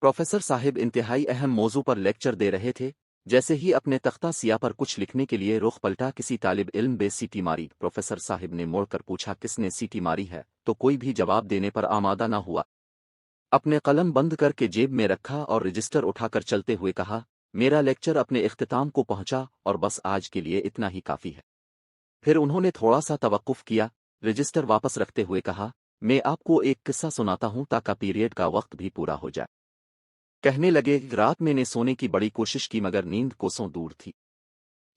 Professor Sahib इंतहाई अहम मौजू पर लेक्चर दे रहे थे। जैसे ही अपने तख्ता सिया पर कुछ लिखने के लिए रुख पलटा, किसी तालिब इल्म बे सीटी मारी। प्रोफेसर साहिब ने मुड़कर पूछा, किसने सीटी मारी है? तो कोई भी जवाब देने पर आमादा न हुआ। अपने कलम बंद करके जेब में रखा और रजिस्टर उठाकर चलते हुए कहा, मेरा लेक्चर अपने इख्तिताम को पहुंचा और बस आज के लिए इतना ही काफ़ी है। फिर उन्होंने थोड़ा सा तवक्कुफ किया, रजिस्टर वापस रखते हुए कहा, मैं आपको एक किस्सा सुनाता हूं ताकि पीरियड का वक्त भी पूरा हो जाए। कहने लगे, रात मैंने सोने की बड़ी कोशिश की मगर नींद कोसों दूर थी।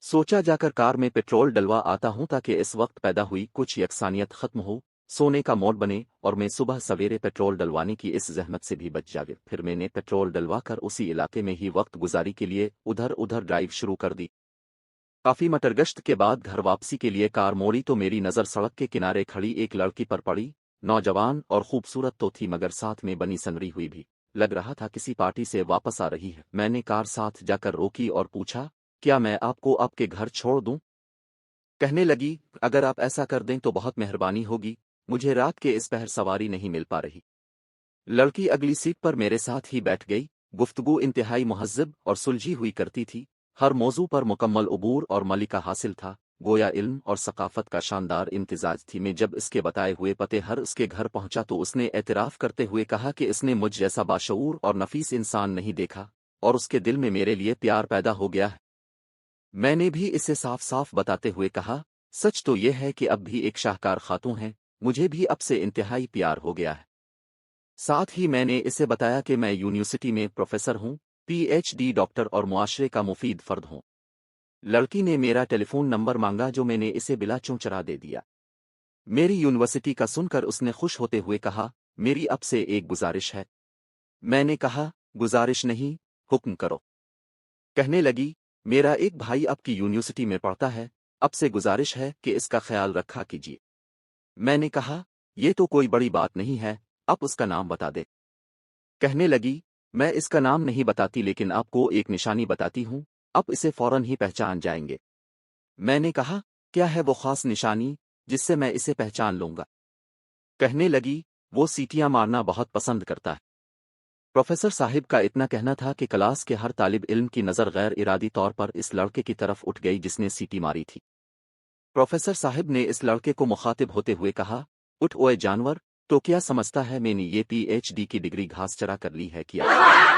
सोचा जाकर कार में पेट्रोल डलवा आता हूं ताकि इस वक्त पैदा हुई कुछ यकसानियत खत्म हो, सोने का मोड बने और मैं सुबह सवेरे पेट्रोल डलवाने की इस जहमत से भी बच जावे। फिर मैंने पेट्रोल डलवा कर उसी इलाके में ही वक्त गुजारी के लिए उधर उधर ड्राइव शुरू कर दी। काफी मटरगश्त के बाद घर वापसी के लिए कार मोड़ी तो मेरी नज़र सड़क के किनारे खड़ी एक लड़की पर पड़ी। नौजवान और खूबसूरत तो थी मगर साथ में बनी संवरी हुई भी। लग रहा था किसी पार्टी से वापस आ रही है। मैंने कार साथ जाकर रोकी और पूछा, क्या मैं आपको आपके घर छोड़ दूं? कहने लगी, अगर आप ऐसा कर दें तो बहुत मेहरबानी होगी, मुझे रात के इस पहर सवारी नहीं मिल पा रही। लड़की अगली सीट पर मेरे साथ ही बैठ गई। गुफ्तगू इंतहाई मुहज़्ज़ब और सुलझी हुई करती थी। हर मौजू पर मुकम्मल उबूर और मलिका हासिल था, गोया इल्म और सकाफत का शानदार इम्तिजाज थी। मैं जब इसके बताए हुए पते हर उसके घर पहुंचा तो उसने एतराफ़ करते हुए कहा कि इसने मुझ जैसा बाशऊर और नफीस इंसान नहीं देखा और उसके दिल में मेरे लिए प्यार पैदा हो गया है। मैंने भी इसे साफ साफ बताते हुए कहा, सच तो यह है कि अब भी एक शाहकार खातून है, मुझे भी अब से इंतहाई प्यार हो गया है। साथ ही मैंने इसे बताया कि मैं यूनिवर्सिटी में प्रोफेसर हूँ, पीएचडी डॉक्टर और मुआशरे का मुफीद फर्द हूँ। लड़की ने मेरा टेलीफोन नंबर मांगा जो मैंने इसे बिला चूंचरा दे दिया। मेरी यूनिवर्सिटी का सुनकर उसने खुश होते हुए कहा, मेरी अब से एक गुजारिश है। मैंने कहा, गुजारिश नहीं, हुक्म करो। कहने लगी, मेरा एक भाई आपकी यूनिवर्सिटी में पढ़ता है, अब से गुजारिश है कि इसका ख्याल रखा कीजिए। मैंने कहा, ये तो कोई बड़ी बात नहीं है, आप उसका नाम बता दे। कहने लगी, मैं इसका नाम नहीं बताती लेकिन आपको एक निशानी बताती हूँ, आप इसे फौरन ही पहचान जाएंगे। मैंने कहा, क्या है वो खास निशानी जिससे मैं इसे पहचान लूंगा? कहने लगी, वो सीटियां मारना बहुत पसंद करता है। प्रोफेसर साहिब का इतना कहना था कि क्लास के हर तालिब इल्म की नज़र गैर इरादी तौर पर इस लड़के की तरफ उठ गई जिसने सीटी मारी थी। प्रोफेसर साहिब ने इस लड़के को मुखातिब होते हुए कहा, उठ ओए जानवर, तो क्या समझता है मैंने ये पीएचडी की डिग्री घास चरा कर ली है क्या?